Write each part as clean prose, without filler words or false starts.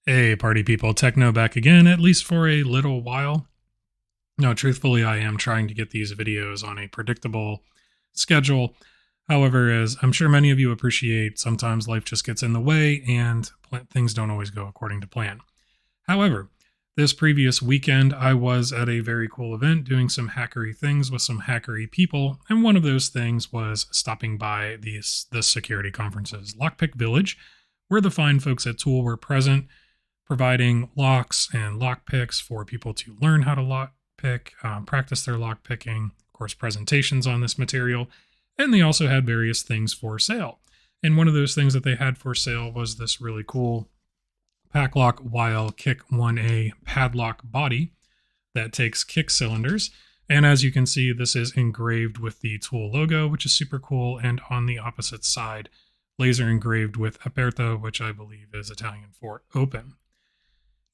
Hey, party people, Techno back again, at least for a little while. No, truthfully, I am trying to get these videos on a predictable schedule. However, as I'm sure many of you appreciate, sometimes life just gets in the way and things don't always go according to plan. However, this previous weekend, I was at a very cool event doing some hackery things with some hackery people, and one of those things was stopping by the security conference's Lockpick Village, where the fine folks at Tool were present, providing locks and lock picks for people to learn how to lock pick, practice their lock picking, of course, presentations on this material. And they also had various things for sale. And one of those things that they had for sale was this really cool Packlock LA KIK 1A padlock body that takes kick cylinders. And as you can see, this is engraved with the Tool logo, which is super cool. And on the opposite side, laser engraved with aperto, which I believe is Italian for open.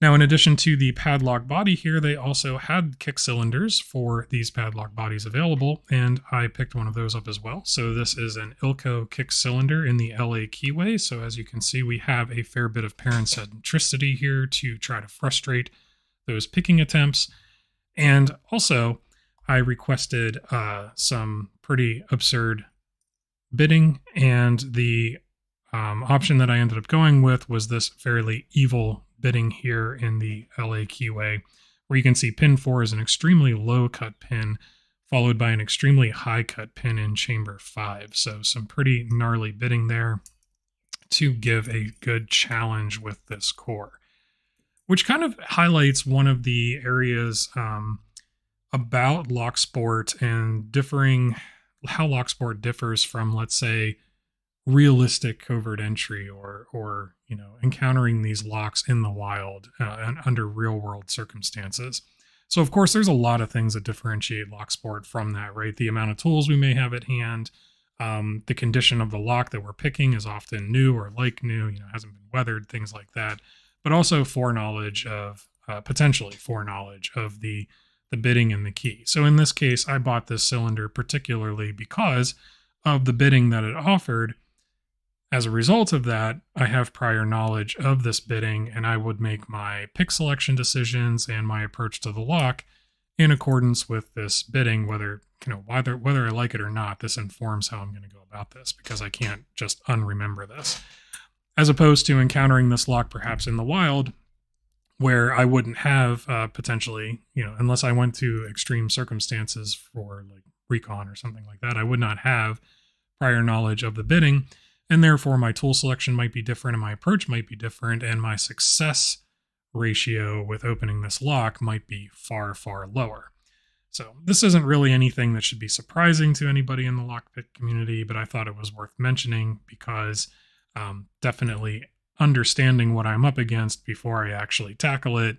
Now, in addition to the padlock body here, they also had kick cylinders for these padlock bodies available, and I picked one of those up as well. So this is an Ilco KIK cylinder in the LA keyway. So as you can see, we have a fair bit of paracentricity here to try to frustrate those picking attempts. And also, I requested some pretty absurd bidding, and the option that I ended up going with was this fairly evil bidding here in the LA keyway, where you can see pin 4 is an extremely low cut pin, followed by an extremely high cut pin in chamber 5. So some pretty gnarly bidding there to give a good challenge with this core, which kind of highlights one of the areas about locksport and how locksport differs from, let's say, realistic covert entry or encountering these locks in the wild and under real world circumstances. So of course there's a lot of things that differentiate locksport from that, right? The amount of tools we may have at hand, the condition of the lock that we're picking is often new or like new, hasn't been weathered, things like that, but also foreknowledge of potentially foreknowledge of the bidding and the key. So in this case, I bought this cylinder particularly because of the bidding that it offered. As a result of that, I have prior knowledge of this bidding, and I would make my pick selection decisions and my approach to the lock in accordance with this bidding, whether I like it or not. This informs how I'm going to go about this, because I can't just unremember this. As opposed to encountering this lock perhaps in the wild, where I wouldn't have potentially, unless I went to extreme circumstances for like recon or something like that, I would not have prior knowledge of the bidding. And therefore, my tool selection might be different and my approach might be different, and my success ratio with opening this lock might be far, far lower. So this isn't really anything that should be surprising to anybody in the lockpick community, but I thought it was worth mentioning because definitely understanding what I'm up against before I actually tackle it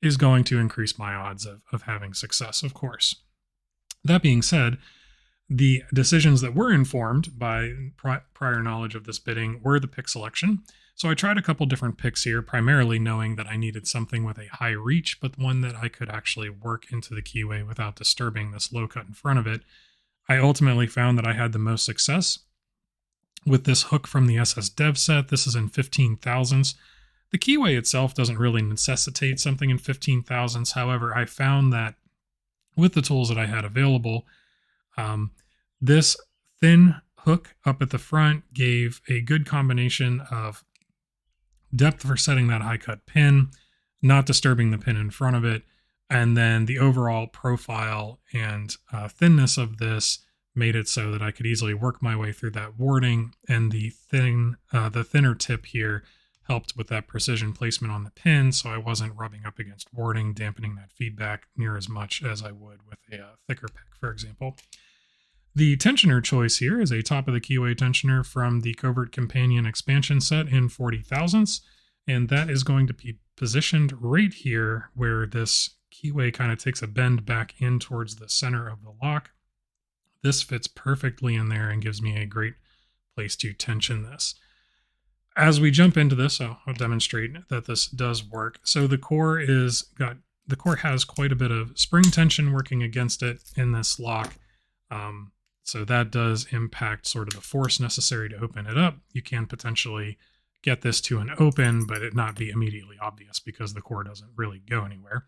is going to increase my odds of having success, of course. That being said, the decisions that were informed by prior knowledge of this bidding were the pick selection. So I tried a couple different picks here, primarily knowing that I needed something with a high reach, but one that I could actually work into the keyway without disturbing this low cut in front of it. I ultimately found that I had the most success with this hook from the SS Dev set. This is in 15 thousandths. The keyway itself doesn't really necessitate something in 15 thousandths. However, I found that with the tools that I had available, this thin hook up at the front gave a good combination of depth for setting that high cut pin, not disturbing the pin in front of it, and then the overall profile and thinness of this made it so that I could easily work my way through that warding, and the thinner tip here helped with that precision placement on the pin, so I wasn't rubbing up against warding, dampening that feedback near as much as I would with a thicker pick, for example. The tensioner choice here is a top of the keyway tensioner from the Covert Companion expansion set in 40 thousandths, and that is going to be positioned right here where this keyway kind of takes a bend back in towards the center of the lock. This fits perfectly in there and gives me a great place to tension this. As we jump into this, I'll demonstrate that this does work. So the core has quite a bit of spring tension working against it in this lock. So that does impact sort of the force necessary to open it up. You can potentially get this to an open, but it not be immediately obvious because the core doesn't really go anywhere.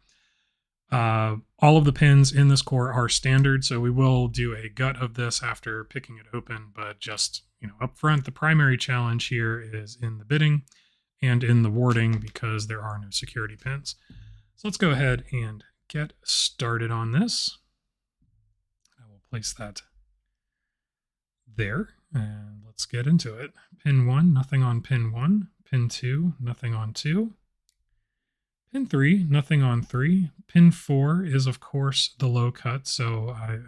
All of the pins in this core are standard, so we will do a gut of this after picking it open, but just, up front, the primary challenge here is in the bitting and in the warding because there are no security pins. So let's go ahead and get started on this. I will place that there, and let's get into it. Pin 1, nothing on pin 1. Pin 2, nothing on 2. Pin 3, nothing on 3. Pin 4 is, of course, the low cut. So, I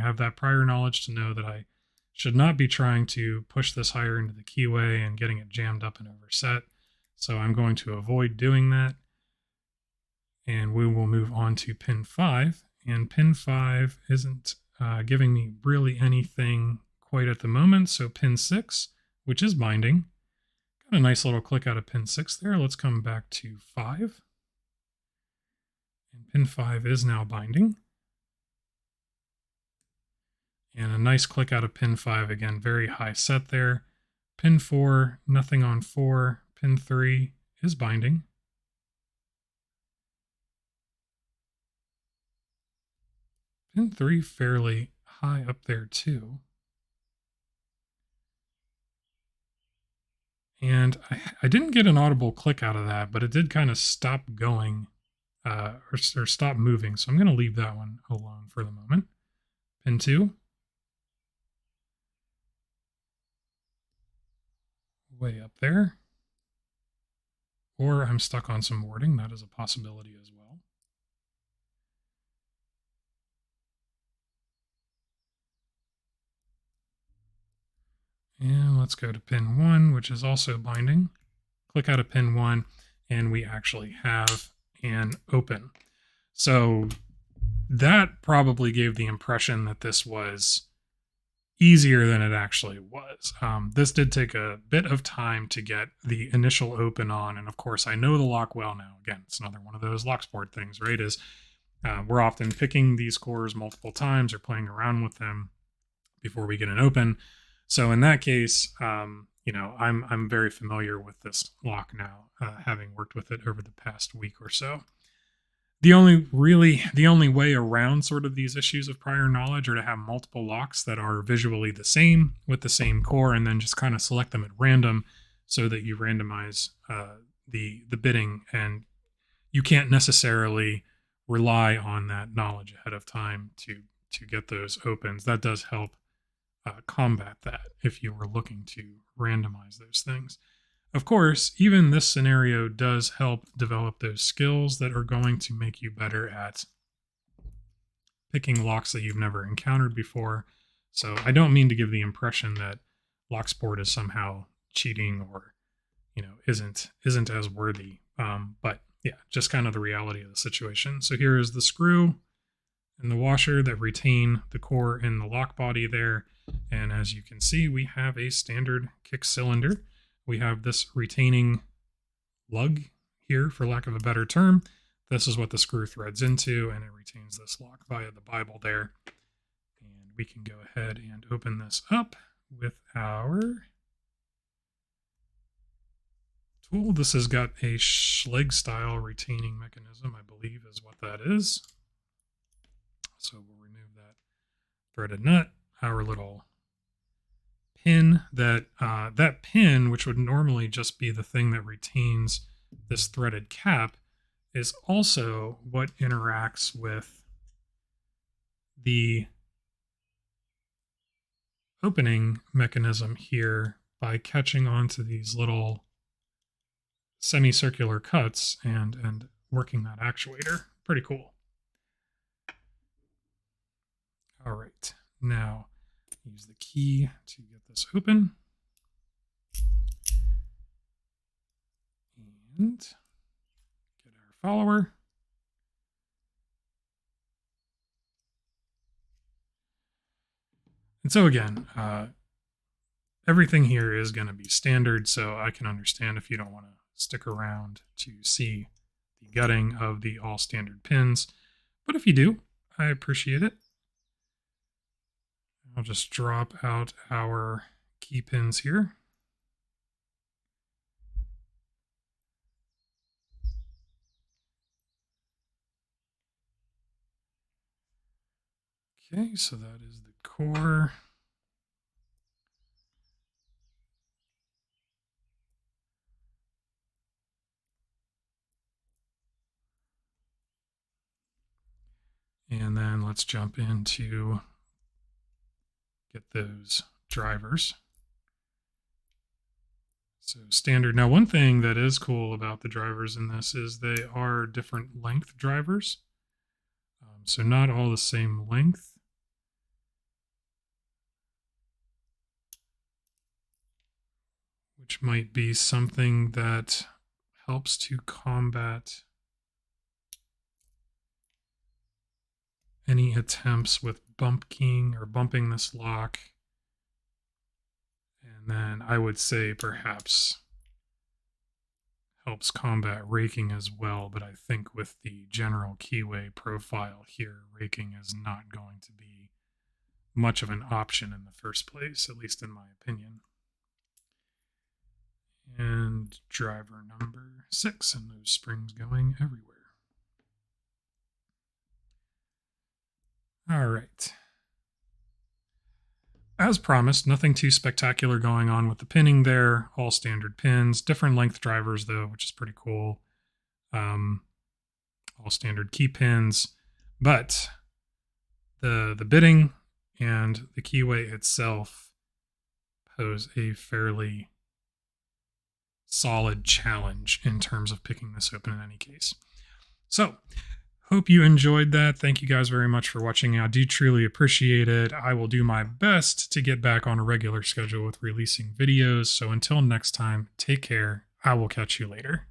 have that prior knowledge to know that I should not be trying to push this higher into the keyway and getting it jammed up and overset. So I'm going to avoid doing that. And we will move on to pin 5. And pin 5 isn't giving me really anything quite at the moment. So pin 6, which is binding. Got a nice little click out of pin 6 there. Let's come back to 5. And pin 5 is now binding. And a nice click out of pin 5, again, very high set there. Pin 4, nothing on 4. Pin 3 is binding. Pin 3 fairly high up there too. And I didn't get an audible click out of that, but it did kind of stop going or stop moving. So I'm going to leave that one alone for the moment. Pin 2. Way up there. Or I'm stuck on some warding. That is a possibility as well. And let's go to pin 1, which is also binding. Click out of pin 1, and we actually have an open. So that probably gave the impression that this was easier than it actually was. This did take a bit of time to get the initial open on, and of course I know the lock well now. Again, it's another one of those locksport things, right? Is we're often picking these cores multiple times or playing around with them before we get an open. So in that case, I'm very familiar with this lock now, having worked with it over the past week or so. The only way around sort of these issues of prior knowledge are to have multiple locks that are visually the same with the same core, and then just kind of select them at random so that you randomize the bidding, and you can't necessarily rely on that knowledge ahead of time to get those opens. That does help combat that if you were looking to randomize those things. Of course, even this scenario does help develop those skills that are going to make you better at picking locks that you've never encountered before. So I don't mean to give the impression that locksport is somehow cheating or isn't as worthy. But yeah, just kind of the reality of the situation. So here is the screw and the washer that retain the core in the lock body there. And as you can see, we have a standard kick cylinder. We have this retaining lug here, for lack of a better term. This is what the screw threads into, and it retains this lock via the Bible there. And we can go ahead and open this up with our tool. This has got a Schlage style retaining mechanism, I believe is what that is. So we'll remove that threaded nut. Our little pin, that pin, which would normally just be the thing that retains this threaded cap, is also what interacts with the opening mechanism here by catching onto these little semicircular cuts and working that actuator. Pretty cool. All right, now use the key to get this open. And get our follower. And so again, everything here is going to be standard, so I can understand if you don't want to stick around to see the gutting of the all standard pins. But if you do, I appreciate it. I'll just drop out our key pins here. Okay, so that is the core. And then let's jump into get those drivers. So standard. Now, one thing that is cool about the drivers in this is they are different length drivers. So not all the same length. Which might be something that helps to combat any attempts with bump keying or bumping this lock. And then I would say perhaps helps combat raking as well, but I think with the general keyway profile here, raking is not going to be much of an option in the first place, at least in my opinion. And driver number 6, and those springs going everywhere. All right. As promised, nothing too spectacular going on with the pinning there. All standard pins, different length drivers though, which is pretty cool. All standard key pins, but the bitting and the keyway itself pose a fairly solid challenge in terms of picking this open in any case. So, hope you enjoyed that. Thank you guys very much for watching. I do truly appreciate it. I will do my best to get back on a regular schedule with releasing videos. So until next time, take care. I will catch you later.